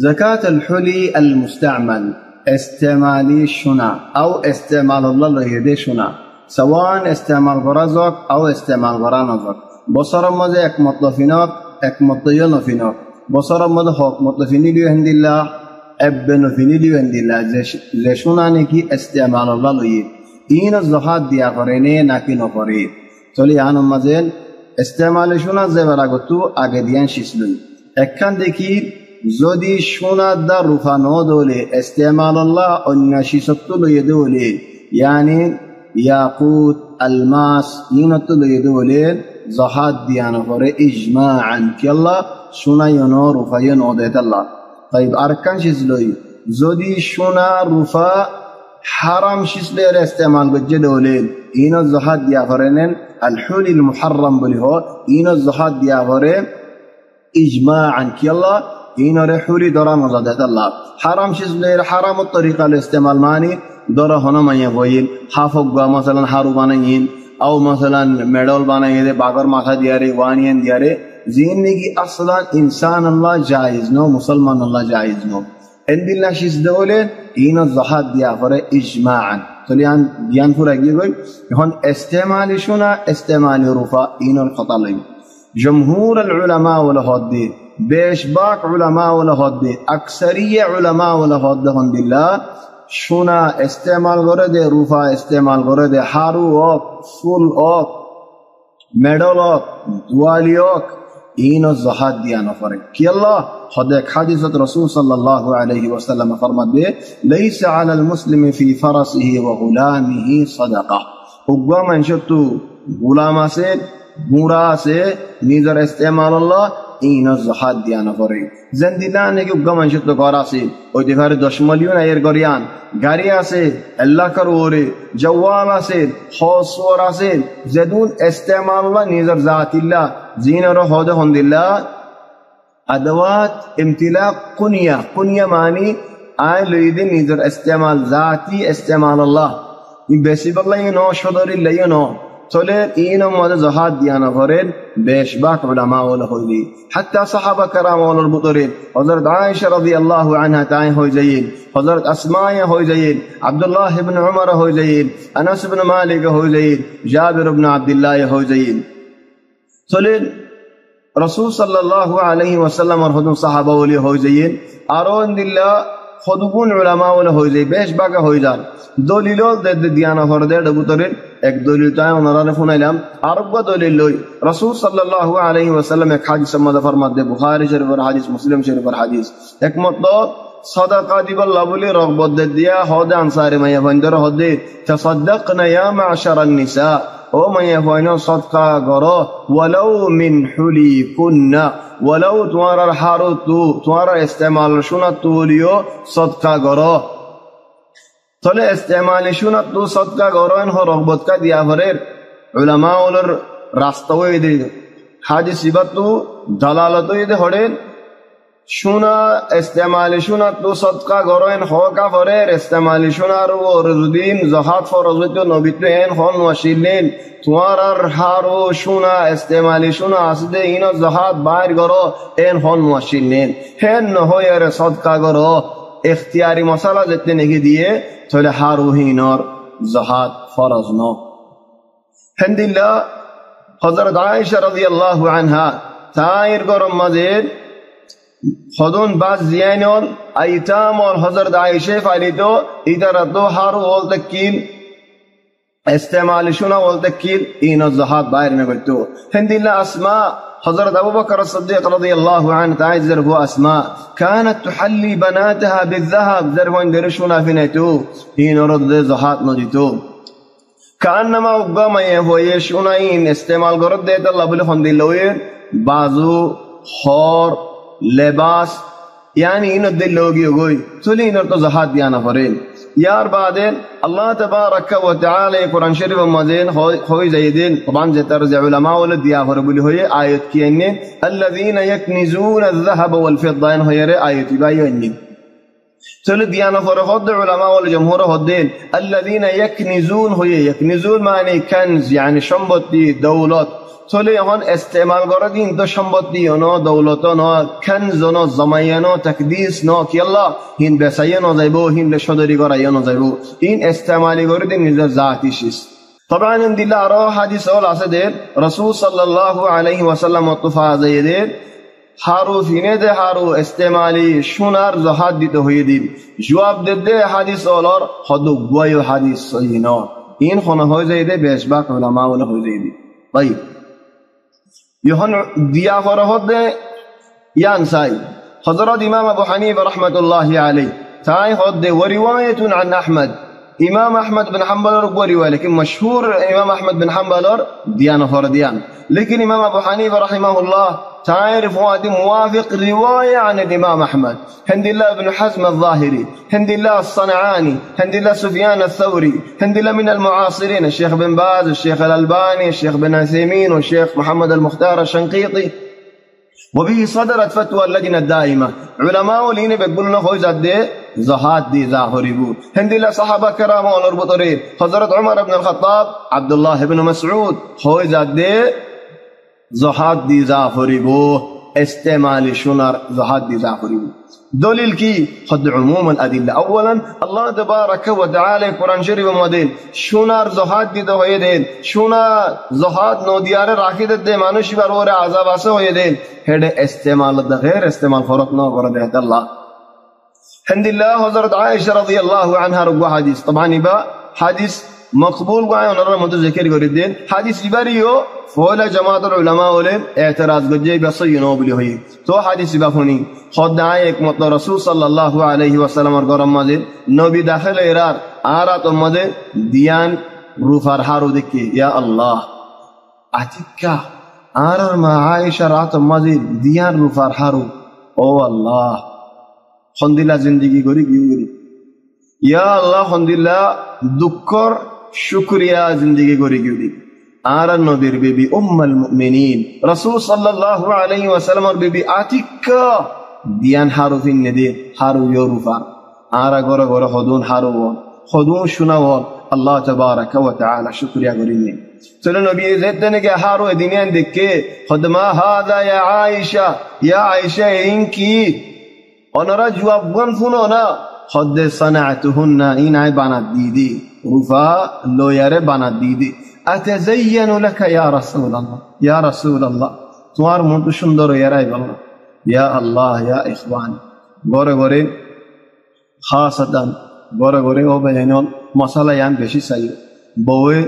زكاة الحلي المستعمل استعمالي شنا أو استعمال الله ليدي شنا سواء استعمال غرزك أو استعمال غرانزك بصر ماذا এক مطلفينك এক مطلفينك بصر ماذا حق مطلفيني لي عند الله ابن فيني لي عند الله لشنا نكي استعمال الله ليه این الزکات دیا فرینه ناکی نفری تولی آن مازن استعمال شونا زبراگتو آگدیان شیسلون اکن دکی زودی شونا در رفانو دوله استعمال الله انشیستو لیدوله یعنی یاقوت الماس اینتو لیدوله زکات دیا نفری اجماعاً که الله شونا ینو رفا ینو دیت الله. طيب ارکان شیسلوی زودی شونا رفا حرام شسلير استعمال بجدولين إنه الزهاد ديافرين الحلي المحرم بليه إنه الزهاد ديافرين إجماعا كي الله إنه رحولي دران وزادت الله حرام شسلير حرام الطريقة الاستعمال ماني دره هنا ما يفوين حافظ مثلا حارو بانيين أو مثلا ميدول بانيين باقر ماخا دياري وانيين دياري زين نيكي أصلا إنسان الله جائز نو مسلمان الله جائز نو عند الله شيء دولة إن الزكاة ديافره إجماعا تليان ديان فورا يقول هون استعمال شنا استعمال رفا إن الخطالين جمهور العلماء ولا هدي بيشباك علماء ولا هدي أكثرية علماء ولا هدي هون الله شنا استعمال غرد رفا استعمال غرد حارو أو فول أو ميدال أو دوالي أو إن الزكاة ديانا فرق كي الله خدك حديثة رسول صلى الله عليه وسلم فرمت به ليس على المسلم في فرسه وغلامه صدقة اقوى من شتو غلام سے بورا سے نظر استعمال الله إن الزكاة ديانا فرق زندان ہے کہ اقوى من شتو گارا سے او دیکھار دشملیون ایر گریان گاریا سے اللہ کرورے جوالا سے خوصورا سے زدون استعمال الله نظر ذات الله زين رهود هند الله أدوات امتلاك قنية معني آن ليدين نظر استعمال ذاتي استعمال الله بسيب الله ينو شدر الله ينو تولد إينو ماذا زهاد ديانا فرين بيشباك علماء ولهولي حتى صحابة كرام والبطرين حضرت عائشة رضي الله عنها تعين هو زين حضرت أسماء هو زين عبد الله بن عمر هو زين أنس بن مالك هو زين جابر بن عبد الله هو زين تولد رسول صلى الله عليه وسلم ارهدون صحابه ولي هو زين أرون دلّا خدبون علماء ولا هو زي بيش باقا هو زان دليلول ضد ديانا فرده دبوترين एक दलील ताय उनराने फुनाइलाम अरब दलील लोई रसूल सल्लल्लाहु अलैहि वसल्लम एक हदीस मद फरमात दे बुखारी शरीफ और हदीस मुस्लिम शरीफ और हदीस एक मतलब सदका दिबल्ला बोली रगबत दे दिया हद अंसारी में बंदर हदे تصدقنا يا معشر النساء او من يفعلون صدقه غرو ولو من حليكن ولو توار الحارت توار استعمال شنا توليو صدقه غرو تله استعمال شنا تو صدقه غرو ان هو رغبت کا دیا فرر علماء اور راستوی دے حدیث سبتو دلالتو دے ہڑے شونا استعمال شونا تو صدقہ گروین ہو کا فرر استعمال شونا رو رزدین زہات فرزتو نبیتو این خون وشیلین توارر ہارو شونا استعمال شونا اسدے این زہات باہر گرو این خون وشیلین ہن ہو یار صدقہ گرو اختیاری مسئلہ جتنے نہیں دیے تھوڑے ہارو ہین اور زہات فرض نو الحمدللہ حضرت عائشہ رضی اللہ عنہا تائر گرم مزید خدون بعض زیانون ایتام اور حضرت عائشہ فعلیتو ادھر دو ہارو والتکیل استعمال شنا والتکیل این الزہات باہر میں بلتو الحمدللہ اسماء حضرت ابو بکر الصدیق رضی اللہ عنہ تعاید ذرفو اسماء كانت تحلی بناتها بالذهب ذرفو اندرشونا فینیتو این رد زہات ندیتو کانما اقبام یهویشونا این استعمال گرد دیتا اللہ بلی الحمدللہ بازو خور لباس يعني إنه الدلوجي يقول تلين ارتزحات ديانا فرين يار بعدين الله تبارك وتعالى قرآن شريف مزين خوي زيدين طبعا زي ترز علماء ولا ديافر بلي هي آية كينين الذين يكنزون الذهب والفضة هي آية بايو إني চলে দিয়ানো পরে হদ্দে উলামা ওয়াল জমহুর হদ্দেন আল্লাযীনা ইয়াকনিজুন হয়ে ইয়াকনিজুন মানে কানজ মানে সম্পত্তি দৌলত চলে এখন ইস্তেমাল করে দিন তো সম্পত্তি ন দৌলত ন কানজ ন জমাইয়া ন তাকদিস ন কি আল্লাহ হিন বেসাইয়া ন যাইব হিন সদরি করাইয়া ন যাইব ইন ইস্তেমালি করে দিন নিজের জাতি শিস طبعا দিল্লা আরো হাদিস হল আছে দের রাসূল সাল্লাল্লাহু আলাইহি ওয়াসাল্লাম মুতফা যায়দের হারু ফিনে দে হারু ইস্তেমালি সোনার জহাদ দিতে হয়ে দিন জবাব দে হাদিস অলর হদু গোয় হাদিস সহি ন ইন খন হয়ে যায় দে বেশবাক উলামা ওলা হয়ে যায় দি তাই ইহন দিয়া ফর হদে ইয়ান সাই হযরত ইমাম আবু হানিফা রাহমাতুল্লাহি আলাইহি তাই হদে ওয়া রিওয়ায়াতুন আন আহমদ ইমাম আহমদ বিন হাম্বল এর রিওয়ায়াত লেকিন মশহুর ইমাম আহমদ বিন হাম্বল এর দিয়ান ফর দিয়ান লেকিন ইমাম আবু হানিফা রাহিমাহুল্লাহ تعرف هذه موافق رواية عن الإمام أحمد هند الله بن حزم الظاهري هند الله الصنعاني هند الله سفيان الثوري هند الله من المعاصرين الشيخ بن باز الشيخ الألباني الشيخ بن عثيمين والشيخ محمد المختار الشنقيطي وبه صدرت فتوى اللجنة الدائمة علماء لين بيقولون خوي زاد زهاد دي ظاهري بو هند الله صحابة كرام ونربطرين حضرت عمر بن الخطاب عبد الله بن مسعود خوي زاد زهاد دي زافريبو استعمال شنر زهاد دي زافريبو دليل كي خد عموم الأدلة أولا الله تبارك وتعالى قرآن شريف مدين شنر زهاد دي دوهيدين شنر زهاد نو ديار راكد دي مانوشي برور عذاب آسه هيدين هيد استعمال ده غير استعمال فرق نو قرده الله هند الله حضرت عائشة رضي الله عنها رقوا حديث طبعا يبا حديث مقبول قاعد ونرى متذكر قردين حديث يباريو فولا جماعة العلماء ولهم اعتراض قجي بصي نوبلي هي تو حديث بفوني خد عايك مطلع رسول صلى الله عليه وسلم ورقرم مزيد نبي داخل إيرار آرات مزيد ديان روفار حارو دكي يا الله أتكا آرار ما عائشة رات مزيد ديان روفار حارو او الله خندلا زندگی گوری گیوری یا الله خندلا دکر شکریہ زندگی گوری گیوری آر نبیر بی ام المؤمنین رسول صلی اللہ علیہ وسلم اور بی آتیکا دیان حارو فین ندی حارو یوروفا آرا گورا گورا خودون حارو وان خودون شنوان اللہ تبارک و تعالی شکریہ گرینی چلو نبی زید دنے کے حارو دینیان دکھے خدما هذا یا عائشہ انکی انرا جواب گن فنونا خد صنعتهن این آئی بانت دیدی رفا لویار بانت دیدی أتزين لك يا رسول الله تمہار منتو شندر يا رأي الله يا الله يا إخوان غوري غوري خاصة غوري غوري او بيانون مسألة يان بشي سيو بوي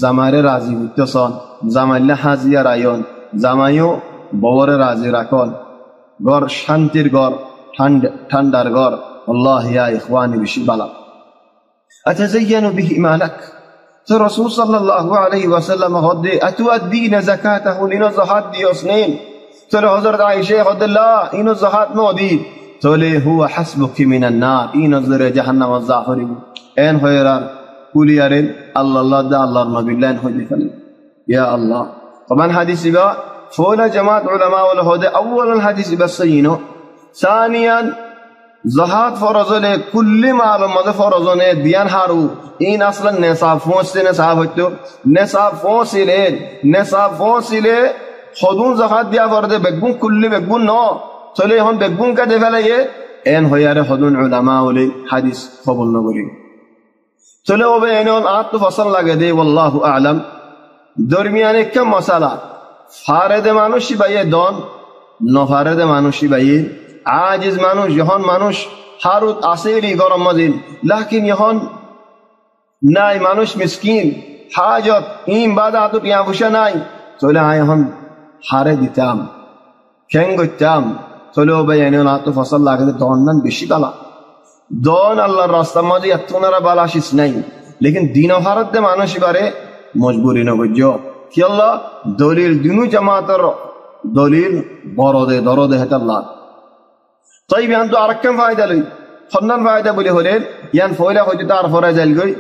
زماري رازي بتسان زمالي حازي رايون زمايو بور رازي راكون غور شانتير غور تندر غور الله يا إخواني بشي بلا أتزين به مالك تو رسول صلى الله عليه وسلم خد أتؤدين زكاته لنا زهاد دي أسنين تو حضرت عائشة خد الله إنو زهاد نودي تو هو حسبك من النار إنو زر جهنم الزعفر إن خيران قولي يارين الله دا الله النبي الله إن خد فلن يا الله طبعا حديث با فولا جماعة علماء والهدى أولا الحديث بسينو ثانيا زهاد فرزله كل معلومات فرزونه ديان هارو این اصلا نصاب فونسته نصاب هتو نصاب فونسله خودون زکات دیا ورده بگون کلی بگون نه چلی هم بگون کده فلیه این هیاره خودون علماء ولی حدیث قبول نگوری چلی او به اینون آت تو فصل لگده والله اعلم درمیانه کم مسئله فارد مانوشی بایه دان نفارد مانوشی بایه عاجز مانوش یهان مانوش حارود آسیری گرم مزین لکن یهان নাই মানুষ মিসকিন হাজত ইম বাদা তো টিয়া পয়সা নাই চলে আয় হন হারে দিতাম কেন করতাম চলে ও ভাই এনে না তো ফসল লাগাতে দন বেশি বালা দন আল্লাহর রাস্তা মাঝে এতনারা বালা আসিস নাই লেকিন দিন ভারত দে মানুষ বারে মজবুরি ন গজ্জো কি আল্লাহ দলিল দিনু জামাতের দলিল বড়দে দরদে হেত আল্লাহ তাই বিয়ান তো আরেকম ফায়দা লই খন্নান ফায়দা বলি হলেন ইয়ান ফয়লা হইতে তার ফরা যাইল গই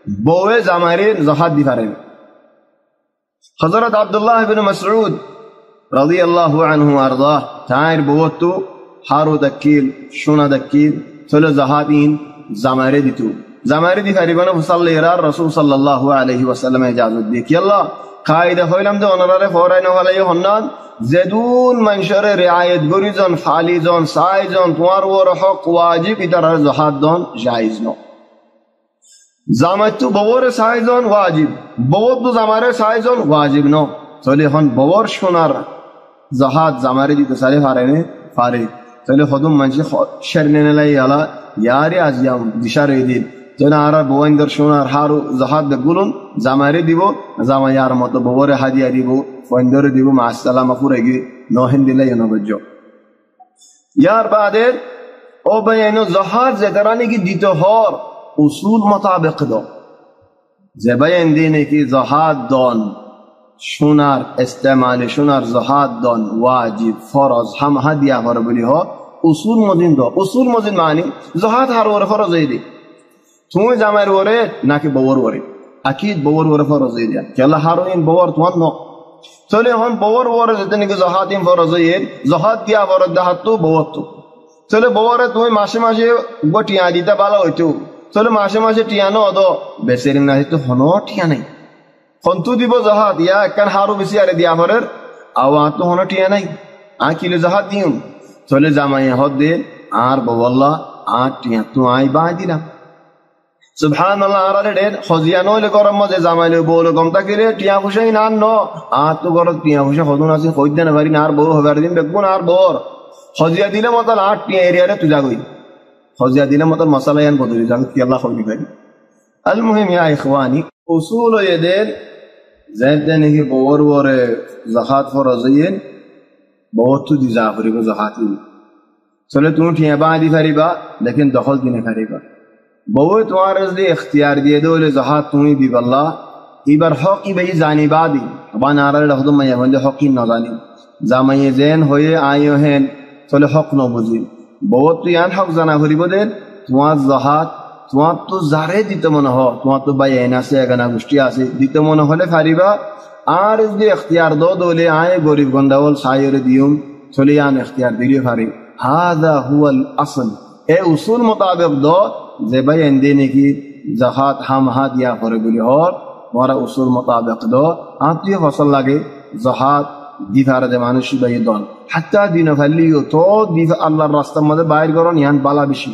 بوه زمارين زهاد دي فارين حضرت عبد الله بن مسعود رضي الله عنه وارضاه تعير بوتو حارو دكيل شونا دكيل চলে জাহাদ ইন জামারে দিত জামারে দি ফারিবানা মুসাল্লিরার রাসূল সাল্লাল্লাহু আলাইহি ওয়াসাল্লাম ইজাজত দিয়ে কি আল্লাহ কায়দা হইলাম যে অনরারে ফরাই নহলাই হন্নান জেদুন মানুষের রিআয়াত গরিজন ফালিজন সাইজন তোমার ওর হক ওয়াজিব ইতার জাহাদ দন জায়েজ ন জামাত তো বওরে সাইজন ওয়াজিব বওর তো জামারে সাইজন ওয়াজিব ন চলে হন বওর সোনার জাহাদ জামারে দিতে সারে ফারেনে ফারে চলে হদম মানুষ শরনে লাই আলা ইয়ারে আজিয়াম দিশারে দিন যেন আর বওয়াইন্দর সোনার হারু জাহাদ গুলুন জামারে দিব জামাইয়ার মতো বওরে হাদিয়া দিব ফইন্দরে দিব মা আসসালামা ফুরেগি নহন দিলে নবজ্জ ইয়ার বাদে ও বাইনো জাহাদ যেতারানি কি দিতে হর উসুল মোতাবেক দ যে বাইন দিনে কি জাহাদ দন সোনার ইস্তেমালে সোনার জাহাদ দন ওয়াজিব ফরজ হাম হাদিয়া হর বলি হ উসুল মদিন দ উসুল মদিন মানে জাহাদ হার ওর ফরজ হইদি তুমি জামাইর ওরে নাকি বওর ওরে আকিদ বওর ওরে ফরজ হইদি কেলা হারুইন বওর তোমার ন চলে হন বওর ওরে যেতে নাকি জাহাদ ইন ফরজ হইয়ে জাহাদ দিয়া ফরজ দাহাত তো বওর তো চলে বওরে তুমি মাসে মাসে গটিয়া দিতে ভালো হইতো চলে মাসে মাসে টিয়ানো অদ বেসেরি না তো হনো টিয়া নাই হন্তু দিব জাহাদ ইয়া একখান হারু বেশি আরে দিয়া ফরের আওয়া তো হনো টিয়া নাই কিলে জাহাদ দিম চলে জামাই হদ দে আর বওয়াল্লা আর টিয়া তো আই বা দিলাম সুবহানাল্লাহ আরে ডের খজিয়ানো le গরম মজে জামাইলে বউল গম তাকিরে টিয়া খুশাই না ন আর তো গরত টিয়া খুশা হদুন আছে কইতে না পারি না আর বউ হবার দিন বেগুন আর বর খজিয়া দিলে মতল আট টিয়া এরিয়ারে তুই যাগই খজিয়া দিলে মতল মশলা ইয়ান বদলি যাগ কি আল্লাহ কইনি পারি আল মুহিম ইয়া ইখওয়ানি উসুল ইয়াদের যাইতে নাকি বউর ওরে যাকাত ফরজিয়েন বহুত তো দি যা করিব যাকাতি চলে তুমি টিয়া বা দি পারিবা লেকিন দখল দিনে পারিবা বউ তোমার যদি ইখতিয়ার দিয়ে দোলে জাহাদ তুমি দিবাল্লাহ এবার হক ইবাই জানি বাদি বানারার হদম মাইয়া হলে হক না জানি জামাইয়ে জেন হয়ে আইও হেন চলে হক ন বুঝি বউ তুই আন হক জানা করিব দেন তোমার জাহাদ তোমার তো জারে দিতে মনে হ তোমার তো বাই আইন আছে এগানা গোষ্ঠী আছে দিতে মনে হলে পারিবা আর যদি ইখতিয়ার দোলে আয় গরিব গন্ডাওল সাইরে দিউম চলে আন ইখতিয়ার দিলে পারি হাদা হুয়াল আসল এ উসুল মোতাবেক দ যে ভাই এনে কি জাহাদ হাম হাদিয়া করে বলি হর তোমারা উসুল মোতাবেক দ আত্মীয় ফসল লাগে জাহাদ দিফার যে মানুষ ভাই দন হাত্তা দিন ফালিও তো দিফা আল্লাহর রাস্তার মধ্যে বাইর করন ইয়ান বালা বেশি